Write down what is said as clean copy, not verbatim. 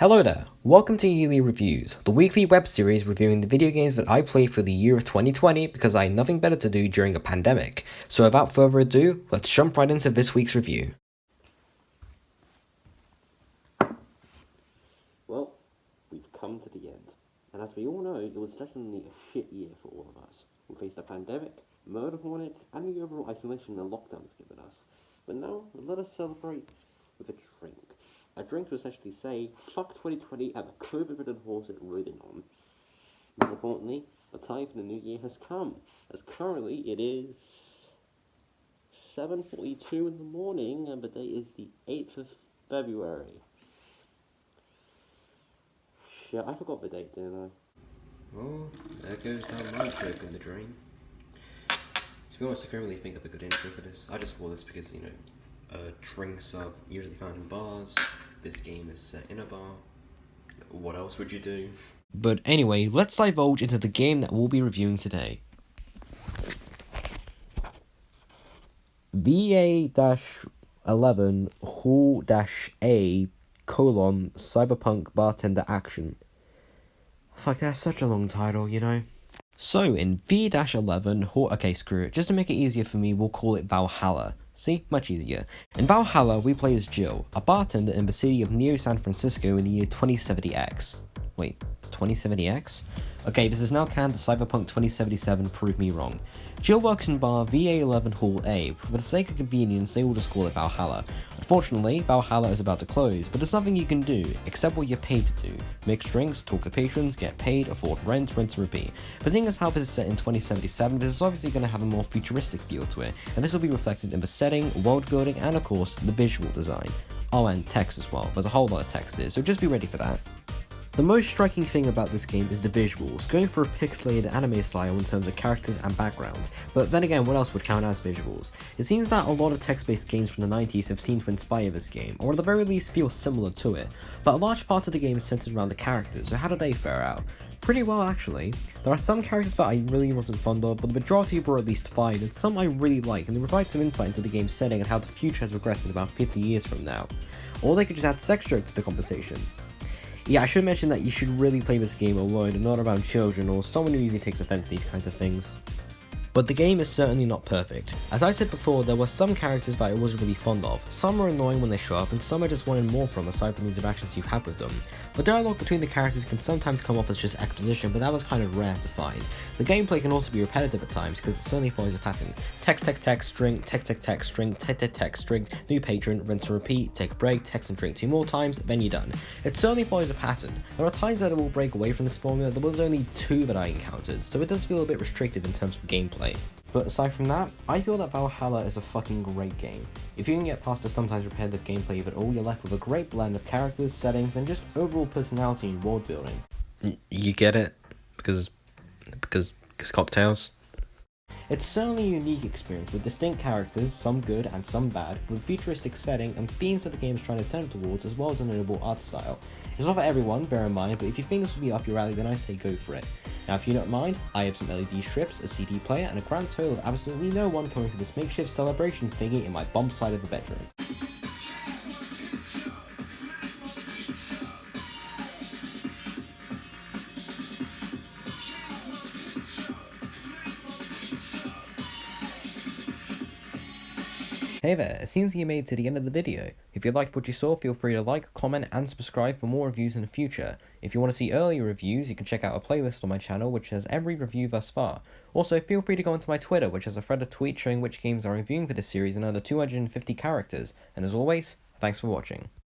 Hello there, welcome to Yearly Reviews, the weekly web series reviewing the video games that I played for the year of 2020 because I had nothing better to do during a pandemic. So without further ado, let's jump right into this week's review. Well, we've come to the end, and as we all know, it was definitely a shit year for all of us. We faced a pandemic, murder hornets, and the overall isolation the lockdown's given us. But now, let us celebrate with a drink. A drink to essentially say, fuck 2020 and the COVID-ridden horse it ridden on. More importantly, the time for the new year has come, as currently it is 7:42 in the morning, and the day is the 8th of February. Shit, I forgot the date, didn't I? Well, there goes that my joke in the drain. To be honest, I can't really think of a good intro for this. I just thought this because, drinks are usually found in bars. This game is set in a bar. What else would you do? But anyway, let's divulge into the game that we'll be reviewing today. VA-11 Hall-A Cyberpunk Bartender Action. Fuck, that's such a long title, you know? So, in V-11, okay, screw it. Just to make it easier for me, we'll call it Valhalla. See? Much easier. In Valhalla, we play as Jill, a bartender in the city of Neo San Francisco in the year 2070X. Wait, 2070X? Okay, this is now canon to Cyberpunk 2077, prove me wrong. Jill works in bar VA-11 Hall A, but for the sake of convenience, they will just call it Valhalla. Unfortunately, Valhalla is about to close, but there's nothing you can do, except what you're paid to do. Mix drinks, talk to patrons, get paid, afford rent, rinse and repeat. But seeing as how this is set in 2077, this is obviously going to have a more futuristic feel to it, and this will be reflected in the setting, world building, and of course, the visual design. Oh, and text as well, there's a whole lot of text here, so just be ready for that. The most striking thing about this game is the visuals, going for a pixelated anime style in terms of characters and backgrounds, but then again, what else would count as visuals? It seems that a lot of text-based games from the 90s have seemed to inspire this game, or at the very least feel similar to it, but a large part of the game is centered around the characters, so how do they fare out? Pretty well actually. There are some characters that I really wasn't fond of, but the majority were at least fine, and some I really like, and they provide some insight into the game's setting and how the future has progressed in about 50 years from now. Or they could just add sex jokes to the conversation. Yeah, I should mention that you should really play this game alone and not around children or someone who easily takes offense to these kinds of things. But the game is certainly not perfect. As I said before, there were some characters that I wasn't really fond of. Some are annoying when they show up, and some I just wanted more from aside from the interactions you had with them. The dialogue between the characters can sometimes come off as just exposition, but that was kind of rare to find. The gameplay can also be repetitive at times, because it certainly follows a pattern. Text, text, text, string, text, text, text, string, text, text, text, string, new patron, rinse and repeat, take a break, text and drink 2 more times, then you're done. It certainly follows a pattern. There are times that it will break away from this formula, there was only 2 that I encountered, so it does feel a bit restrictive in terms of gameplay. But aside from that, I feel that Valhalla is a fucking great game. If you can get past the sometimes repetitive gameplay of it all, you're left with a great blend of characters, settings, and just overall personality and world building. You get it? Because cocktails? It's certainly a unique experience with distinct characters, some good and some bad, with a futuristic setting and themes that the game is trying to tend towards, as well as a notable art style. It's not for everyone, bear in mind, but if you think this will be up your alley, then I say go for it. Now if you don't mind, I have some LED strips, a CD player, and a grand total of absolutely no one coming for this makeshift celebration thingy in my bump side of the bedroom. Hey there, it seems you made it to the end of the video. If you liked what you saw, feel free to like, comment, and subscribe for more reviews in the future. If you want to see earlier reviews, you can check out a playlist on my channel which has every review thus far. Also, feel free to go onto my Twitter, which has a thread of tweets showing which games I'm reviewing for this series and under 250 characters. And as always, thanks for watching.